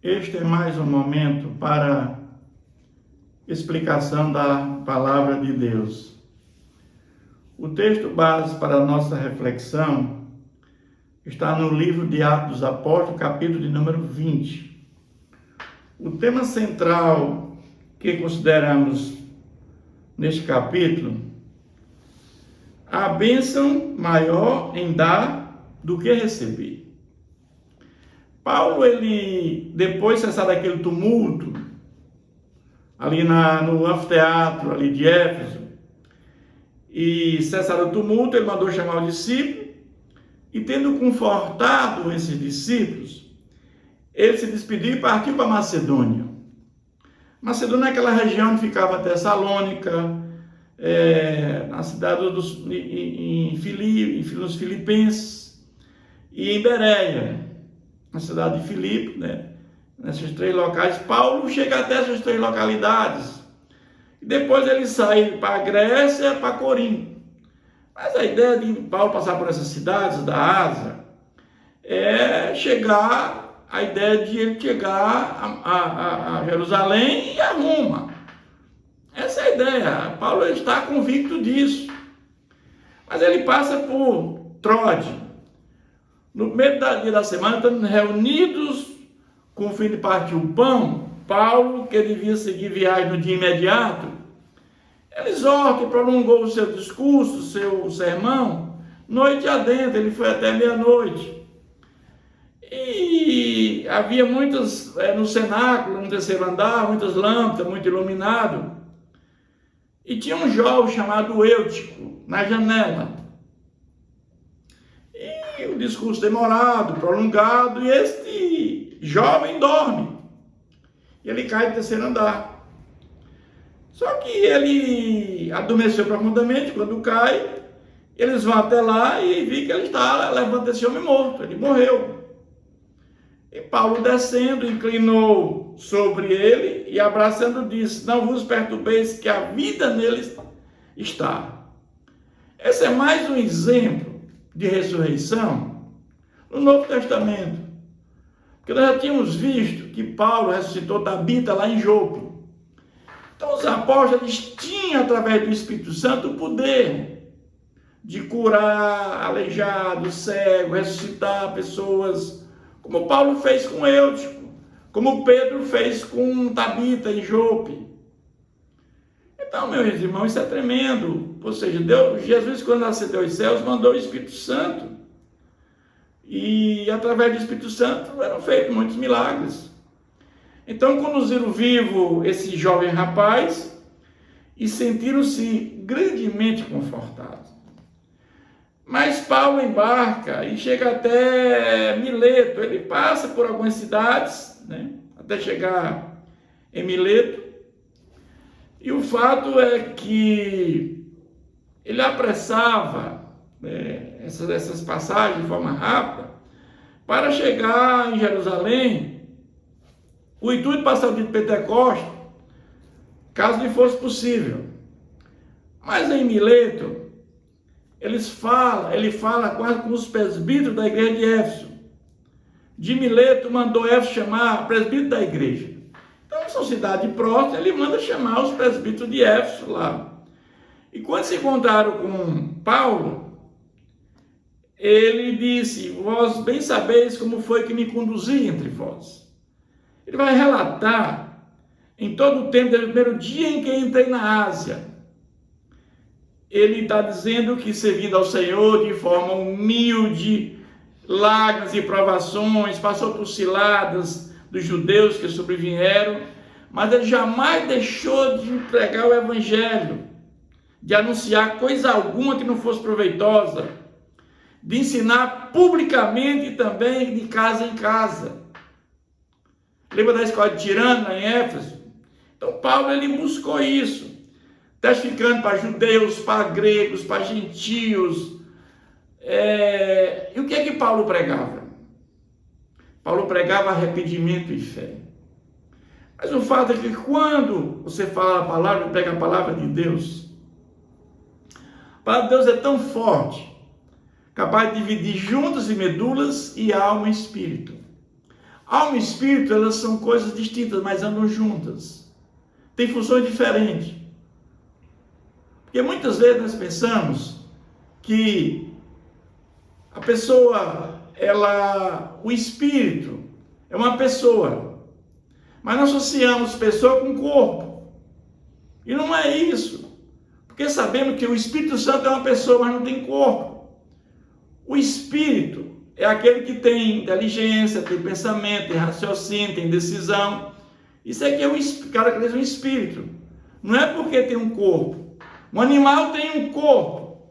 Este é mais um momento para explicação da palavra de Deus. O texto base para a nossa reflexão está no livro de Atos dos Apóstolos, capítulo de número 20. O tema central que consideramos neste capítulo, a bênção maior em dar do que receber. Paulo, depois de cessar daquele tumulto, ali no anfiteatro ali de Éfeso, e cessar o tumulto, ele mandou chamar os discípulos, e tendo confortado esses discípulos, ele se despediu e partiu para Macedônia. Macedônia é aquela região onde ficava Tessalônica, na cidade nos Filipenses, e em Bereia, na cidade de Filipe, né? Nesses três locais. Paulo chega até essas três localidades. E depois ele sai para a Grécia, para Corinto. Mas a ideia de Paulo passar por essas cidades da Ásia é a ideia de ele chegar a Jerusalém e a Roma. Essa é a ideia. Paulo está convicto disso. Mas ele passa por Troade. No primeiro dia da semana, estamos reunidos com o fim de partir o pão. Paulo, que devia seguir viagem no dia imediato, ele exorta e prolongou o seu discurso, o seu sermão, noite adentro. Ele foi até meia-noite. E havia muitas, no cenáculo, no terceiro andar, muitas lâmpadas, muito iluminado. E tinha um jovem chamado Eutico na janela. E o discurso demorado, prolongado, e este jovem dorme. E ele cai do terceiro andar. Só que ele adormeceu profundamente quando cai. Eles vão até lá e vi que ele levanta esse homem morto, ele morreu. E Paulo, descendo, inclinou sobre ele e abraçando disse: não vos perturbeis, que a vida nele está. Esse é mais um exemplo de ressurreição no Novo Testamento. Porque nós já tínhamos visto que Paulo ressuscitou Tabita lá em Jope. Então os apóstolos tinham, através do Espírito Santo, o poder de curar aleijados, cegos, ressuscitar pessoas, como Paulo fez com Eutico, como Pedro fez com Tabita em Jope. Então, meus irmãos, isso é tremendo. Ou seja, Jesus, quando ascendeu aos céus, mandou o Espírito Santo. E, através do Espírito Santo, eram feitos muitos milagres. Então, conduziram vivo esse jovem rapaz e sentiram-se grandemente confortados. Mas Paulo embarca e chega até Mileto. Ele passa por algumas cidades, né, até chegar em Mileto. E o fato é que ele apressava essas passagens de forma rápida para chegar em Jerusalém. O intuito de passar o dia de Pentecostes, caso lhe fosse possível. Mas em Mileto, ele fala com os presbíteros da igreja de Éfeso. De Mileto mandou Éfeso chamar presbítero da igreja. Então, são cidades próximas, ele manda chamar os presbíteros de Éfeso lá. E quando se encontraram com Paulo, ele disse: vós bem sabeis como foi que me conduzi entre vós. Ele vai relatar em todo o tempo, desde o primeiro dia em que entrei na Ásia. Ele está dizendo que, servindo ao Senhor de forma humilde, lágrimas e provações, passou por ciladas dos judeus que sobrevieram, mas ele jamais deixou de pregar o evangelho, de anunciar coisa alguma que não fosse proveitosa, de ensinar publicamente e também de casa em casa. Lembra da escola de Tirano, em Éfeso? Então Paulo, ele buscou isso, testificando para judeus, para gregos, para gentios. E o que é que Paulo pregava? Paulo pregava arrependimento e fé. Mas o fato é que quando você fala a palavra, pega a palavra de Deus, a palavra de Deus é tão forte, capaz de dividir juntas e medulas e alma e espírito. Alma e espírito, elas são coisas distintas, mas andam juntas. Tem funções diferentes. Porque muitas vezes nós pensamos que a pessoa, o espírito é uma pessoa, mas nós associamos pessoa com corpo. E não é isso. Porque sabemos que o Espírito Santo é uma pessoa, mas não tem corpo. O espírito é aquele que tem inteligência, tem pensamento, tem raciocínio, tem decisão. Isso aqui é o caracteriza um espírito. Não é porque tem um corpo. Um animal tem um corpo,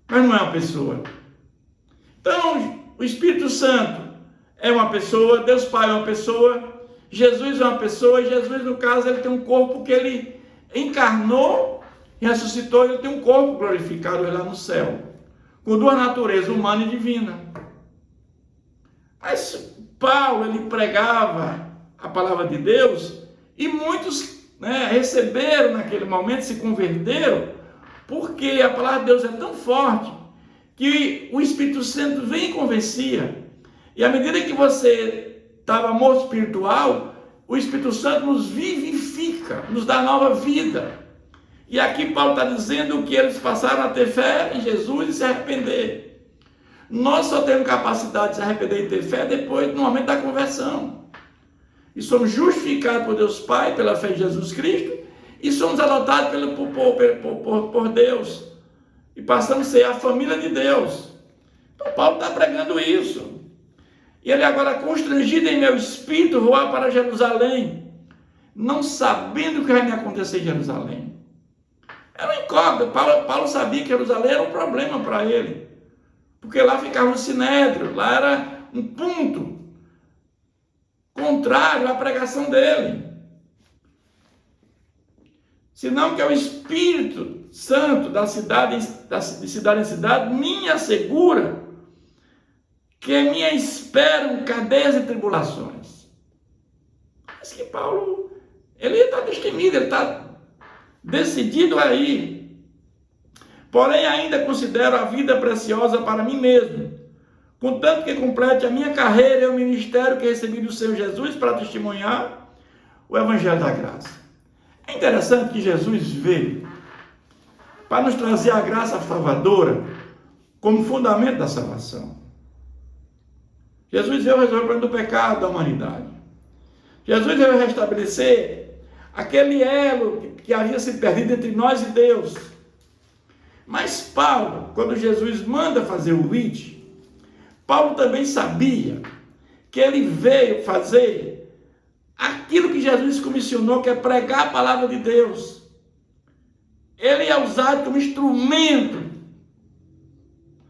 mas não é uma pessoa. Então, o Espírito Santo é uma pessoa, Deus Pai é uma pessoa, Jesus é uma pessoa, e Jesus, no caso, ele tem um corpo que ele encarnou e ressuscitou, ele tem um corpo glorificado lá no céu, com duas naturezas, humana e divina. Mas Paulo, ele pregava a palavra de Deus, e muitos receberam naquele momento, se converteram, porque a palavra de Deus é tão forte, que o Espírito Santo vem e convencia. E à medida que você estava morto espiritual, o Espírito Santo nos vivifica, nos dá nova vida. E aqui Paulo está dizendo que eles passaram a ter fé em Jesus e se arrepender. Nós só temos capacidade de se arrepender e ter fé depois, no momento da conversão. E somos justificados por Deus Pai, pela fé em Jesus Cristo, e somos adotados por Deus. E passamos a ser a família de Deus. Então Paulo está pregando isso. E ele agora, constrangido em meu espírito, voar para Jerusalém, não sabendo o que vai me acontecer em Jerusalém. Era uma incógnita. Paulo sabia que Jerusalém era um problema para ele. Porque lá ficava o sinédrio, lá era um ponto contrário à pregação dele. Senão que é o Espírito Santo de cidade em cidade me assegura que me esperam cadeias e tribulações. Mas que Paulo, ele está destemido, ele está decidido a ir. Porém, ainda considero a vida preciosa para mim mesmo, contanto que complete a minha carreira e o ministério que recebi do Senhor Jesus para testemunhar o Evangelho da Graça. É interessante que Jesus veio para nos trazer a graça salvadora como fundamento da salvação. Jesus veio resolver o problema do pecado da humanidade. Jesus veio restabelecer aquele elo que havia se perdido entre nós e Deus. Mas Paulo, quando Jesus manda fazer o ide, Paulo também sabia que ele veio fazer aquilo que Jesus comissionou, que é pregar a palavra de Deus. Ele é usado como instrumento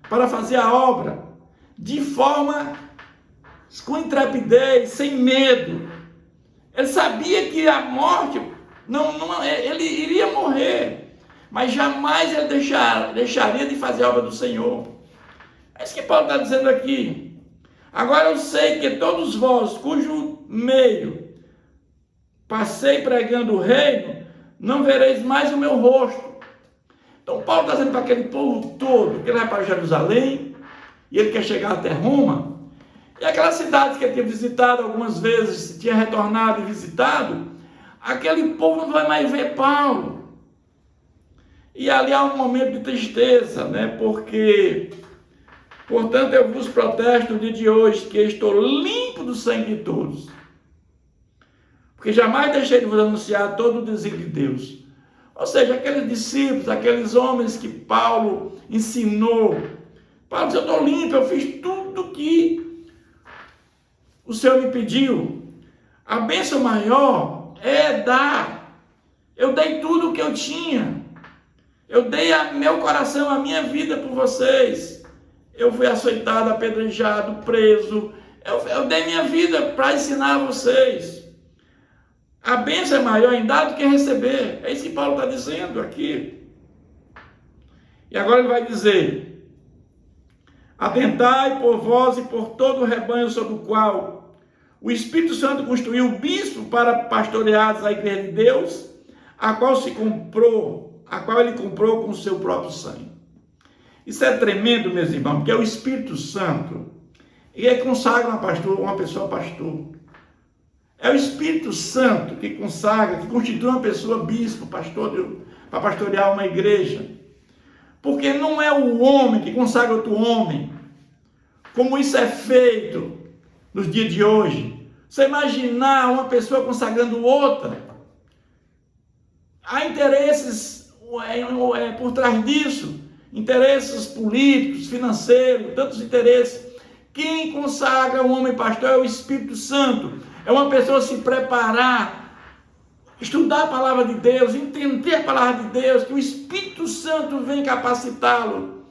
para fazer a obra de forma com intrepidez, sem medo. Ele sabia que a morte, ele iria morrer, mas jamais ele deixaria de fazer a obra do Senhor. É isso que Paulo está dizendo aqui. Agora eu sei que todos vós, cujo meio passei pregando o reino, não vereis mais o meu rosto. Então Paulo está dizendo para aquele povo todo, que ele vai para Jerusalém, e ele quer chegar até Roma, e aquelas cidades que ele tinha visitado algumas vezes, tinha retornado e visitado, aquele povo não vai mais ver Paulo. E ali há um momento de tristeza, porque, portanto, eu vos protesto no dia de hoje, que estou limpo do sangue de todos, porque jamais deixei de vos anunciar todo o desígnio de Deus. Ou seja, aqueles discípulos, aqueles homens que Paulo ensinou, Paulo disse, eu estou limpo, eu fiz tudo que o Senhor me pediu. A bênção maior é dar. Eu dei tudo o que eu tinha. Eu dei meu coração, a minha vida por vocês. Eu fui açoitado, apedrejado, preso. Eu dei minha vida para ensinar vocês. A bênção é maior em dar do que receber. É isso que Paulo está dizendo aqui. E agora ele vai dizer, atentai por vós e por todo o rebanho sobre o qual o Espírito Santo construiu o bispo para pastorear a igreja de Deus, a qual ele comprou com o seu próprio sangue. Isso é tremendo, meus irmãos, porque é o Espírito Santo, e ele consagra uma pessoa pastor. É o Espírito Santo que consagra, que constitui uma pessoa bispo, pastor, para pastorear uma igreja. Porque não é o homem que consagra outro homem, como isso é feito nos dias de hoje. Você imaginar uma pessoa consagrando outra, há interesses por trás disso, interesses políticos, financeiros, tantos interesses. Quem consagra o homem pastor é o Espírito Santo. É uma pessoa se preparar, estudar a palavra de Deus, entender a palavra de Deus, que o Espírito Santo vem capacitá-lo.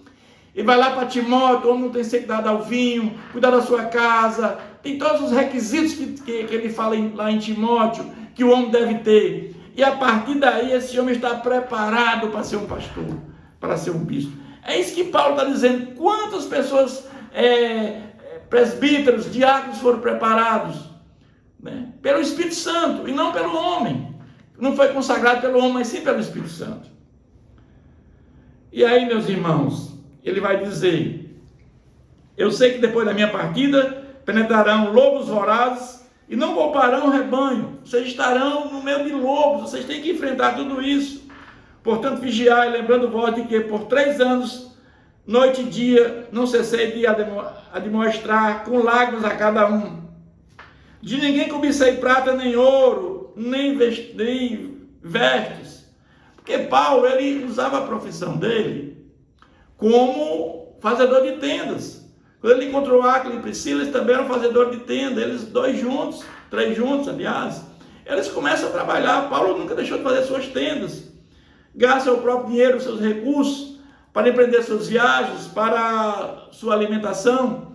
E vai lá para Timóteo, o homem não tem que ser dado ao vinho, cuidar da sua casa, tem todos os requisitos que ele fala lá em Timóteo, que o homem deve ter. E a partir daí, esse homem está preparado para ser um pastor, para ser um bispo. É isso que Paulo está dizendo. Quantas pessoas, presbíteros, diáconos foram preparados? Né? Pelo Espírito Santo, e não pelo homem. Não foi consagrado pelo homem, mas sim pelo Espírito Santo. E aí, meus irmãos, ele vai dizer: eu sei que depois da minha partida penetrarão lobos vorazes e não pouparão o rebanho. Vocês estarão no meio de lobos, vocês têm que enfrentar tudo isso. Portanto, vigiai, lembrando vós de que por 3 anos, noite e dia, não cessei de admoestar com lágrimas a cada um. De ninguém cobicei prata nem ouro, nem vestes. Porque Paulo, ele usava a profissão dele como fazedor de tendas. Quando ele encontrou Áquila e Priscila, eles também eram fazedores de tenda. Eles 2 juntos, 3 juntos, aliás. Eles começam a trabalhar. Paulo nunca deixou de fazer suas tendas. Gasta o próprio dinheiro, os seus recursos, para empreender suas viagens, para sua alimentação.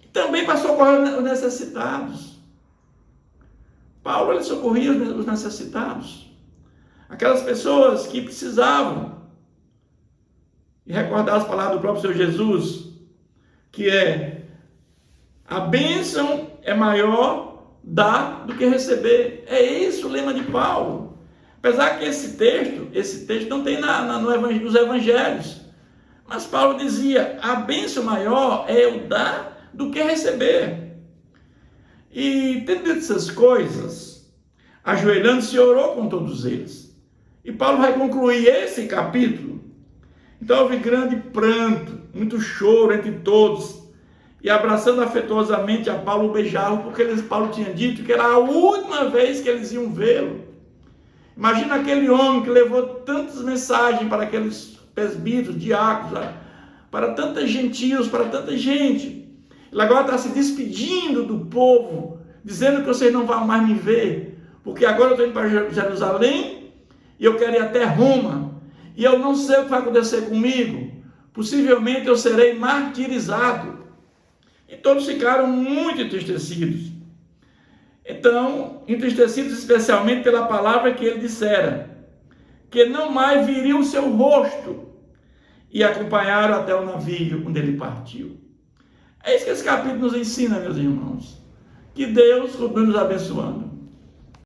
E também para socorrer os necessitados. Paulo, ele socorria os necessitados, aquelas pessoas que precisavam. E recordar as palavras do próprio Senhor Jesus, que a bênção é maior dar do que receber. É isso o lema de Paulo. Apesar que esse texto não tem nos evangelhos, mas Paulo dizia: a bênção maior é eu dar do que receber. E tendo dito essas coisas, ajoelhando-se, orou com todos eles. E Paulo vai concluir esse capítulo. Então houve grande pranto, muito choro entre todos. E abraçando afetuosamente a Paulo, beijavam, porque Paulo tinha dito que era a última vez que eles iam vê-lo. Imagina aquele homem que levou tantas mensagens para aqueles presbíteros, diáconos, para tantos gentios, para tanta gente. Ele agora está se despedindo do povo, dizendo que vocês não vão mais me ver, porque agora eu estou indo para Jerusalém e eu quero ir até Roma, e eu não sei o que vai acontecer comigo, possivelmente eu serei martirizado. E todos ficaram muito entristecidos. Então, entristecidos especialmente pela palavra que ele dissera, que não mais viriam o seu rosto, e acompanharam até o navio onde ele partiu. É isso que esse capítulo nos ensina, meus irmãos. Que Deus continue nos abençoando.